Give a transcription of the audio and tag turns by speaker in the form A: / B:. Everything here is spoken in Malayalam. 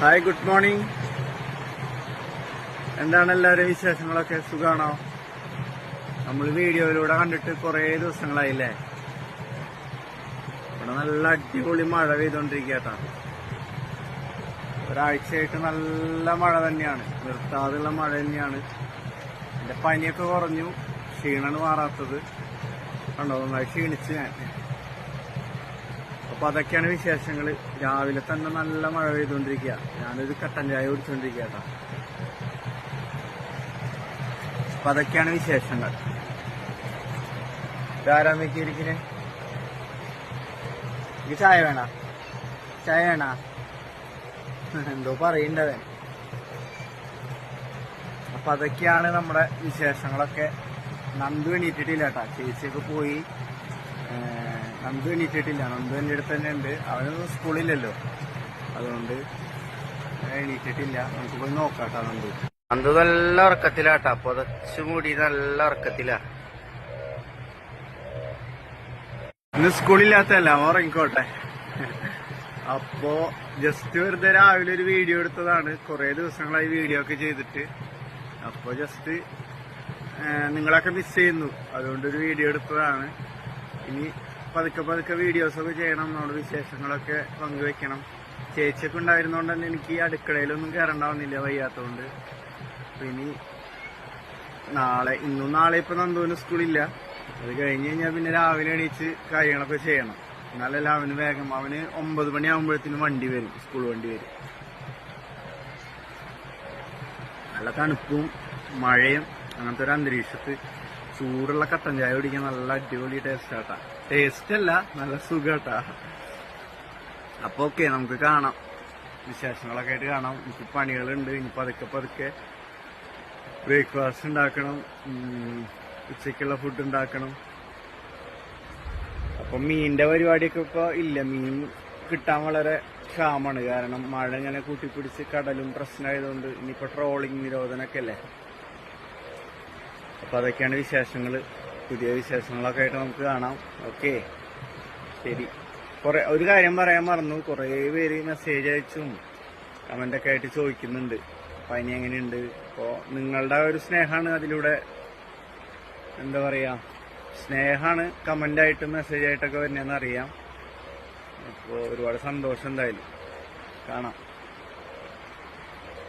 A: Hi, good morning. എന്താണ് എല്ലാവരും വിശേഷങ്ങളൊക്കെ? സുഖാണോ? നമ്മൾ വീഡിയോയിലൂടെ കണ്ടിട്ട് കുറേ ദിവസങ്ങളായില്ലേ? ഇവിടെ നല്ല അടിപൊളി മഴ പെയ്തോണ്ടിരിക്കട്ടാ. ഒരാഴ്ചയായിട്ട് നല്ല മഴ തന്നെയാണ്, നിർത്താതെയുള്ള മഴ തന്നെയാണ്. എന്റെ പനിയൊക്കെ കുറഞ്ഞു, ക്ഷീണാണ് മാറാത്തത്. കണ്ടോ, നന്നായി ക്ഷീണിച്ച് ഞാൻ. അപ്പൊ അതൊക്കെയാണ് വിശേഷങ്ങള്. രാവിലെ തന്നെ നല്ല മഴ പെയ്തുകൊണ്ടിരിക്കുക. ഞാനൊരു കട്ടൻ ചായ കുടിച്ചോണ്ടിരിക്കുക കേട്ടോ. അപ്പൊ അതൊക്കെയാണ് വിശേഷങ്ങൾ. ധാരാമിക്കിരിക്കണേ. എനിക്ക് ചായ വേണ? ചായ വേണ? എന്തോ പറയണ്ടവൻ. അപ്പൊ അതൊക്കെയാണ് നമ്മുടെ വിശേഷങ്ങളൊക്കെ. നന്ദു എണീറ്റിട്ടില്ല കേട്ടാ. ചേച്ചിയൊക്കെ പോയി. നന്ദു എണീറ്റിട്ടില്ല. നന്ദു എൻ്റെ അടുത്ത് തന്നെ ഉണ്ട്. അവനൊന്നും സ്കൂളില്ലല്ലോ, അതുകൊണ്ട് എണീറ്റിട്ടില്ല. നമുക്ക് പോയി നോക്കാട്ടാ. നന്ദു നല്ല ഉറക്കത്തിലാട്ടാ. പുതച്ചു മൂടി നല്ല ഉറക്കത്തിലാ. ഇന്ന് സ്കൂളില്ലാത്തല്ല, ഉറങ്ങിക്കോട്ടെ. അപ്പോ ജസ്റ്റ് വെറുതെ രാവിലെ ഒരു വീഡിയോ എടുത്തതാണ്. കുറെ ദിവസങ്ങളായി വീഡിയോ ഒക്കെ ചെയ്തിട്ട്. അപ്പൊ ജസ്റ്റ് നിങ്ങളൊക്കെ മിസ് ചെയ്യുന്നു, അതുകൊണ്ടൊരു വീഡിയോ എടുത്തതാണ്. ഇനി പതുക്കെ വീഡിയോസൊക്കെ ചെയ്യണം. നമ്മുടെ വിശേഷങ്ങളൊക്കെ പങ്കുവെക്കണം. ചേച്ചിയൊക്കെ ഉണ്ടായിരുന്നോണ്ട് തന്നെ എനിക്ക് അടുക്കളയിലൊന്നും കയറണ്ടാവുന്നില്ല, വയ്യാത്തതുകൊണ്ട്. അപ്പൊ ഇനി ഇന്നും നാളെ ഇപ്പൊ നന്ദുവിന് സ്കൂളില്ല. അത് കഴിഞ്ഞ് കഴിഞ്ഞാൽ പിന്നെ രാവിലെ എണീച്ച് കാര്യങ്ങളൊക്കെ ചെയ്യണം. എന്നാലല്ല അവന് വേഗം, അവന് 9 മണിയാകുമ്പോഴത്തേനും വണ്ടി വരും, സ്കൂൾ വണ്ടി വരും. നല്ല തണുപ്പും മഴയും അങ്ങനത്തെ ഒരു അന്തരീക്ഷത്ത് ചൂടുള്ള കട്ടൻ ചായ കുടിക്കാൻ നല്ല അടിപൊളി ടേസ്റ്റ് ആട്ടാ. ടേസ്റ്റ് അല്ല, നല്ല സുഖാട്ടാ. അപ്പൊ ഓക്കെ, നമുക്ക് കാണാം. വിശേഷങ്ങളൊക്കെ ആയിട്ട് കാണാം. എനിക്ക് പണികളുണ്ട്. ഇനി പതുക്കെ ബ്രേക്ക്ഫാസ്റ്റ് ഉണ്ടാക്കണം, ഉച്ചയ്ക്കുള്ള ഫുഡ് ഉണ്ടാക്കണം. അപ്പൊ മീനിന്റെ പരിപാടിയൊക്കെ ഇപ്പൊ ഇല്ല. മീൻ കിട്ടാൻ വളരെ ക്ഷാമാണ്. കാരണം മഴ ഇങ്ങനെ കൂട്ടിപ്പിടിച്ച് കടലും പ്രശ്നമായതുകൊണ്ട് ഇനിയിപ്പോ ട്രോളിംഗ് നിരോധനമൊക്കെ അല്ലേ. അപ്പൊ അതൊക്കെയാണ് വിശേഷങ്ങള്. പുതിയ വിശേഷങ്ങളൊക്കെ ആയിട്ട് നമുക്ക് കാണാം. ഓക്കെ, ശരി. ഒരു കാര്യം പറയാൻ മറന്നു. കുറെ പേര് മെസ്സേജ് അയച്ചും കമന്റൊക്കെ ആയിട്ട് ചോദിക്കുന്നുണ്ട് പനി എങ്ങനെയുണ്ട്. അപ്പോ നിങ്ങളുടെ ഒരു സ്നേഹമാണ് അതിലൂടെ, എന്താ പറയാ, സ്നേഹമാണ് കമന്റ് ആയിട്ടും മെസ്സേജ് ആയിട്ടൊക്കെ വരുന്നതെന്ന് അറിയാം. അപ്പോൾ ഒരുപാട് സന്തോഷം. എന്തായാലും കാണാം.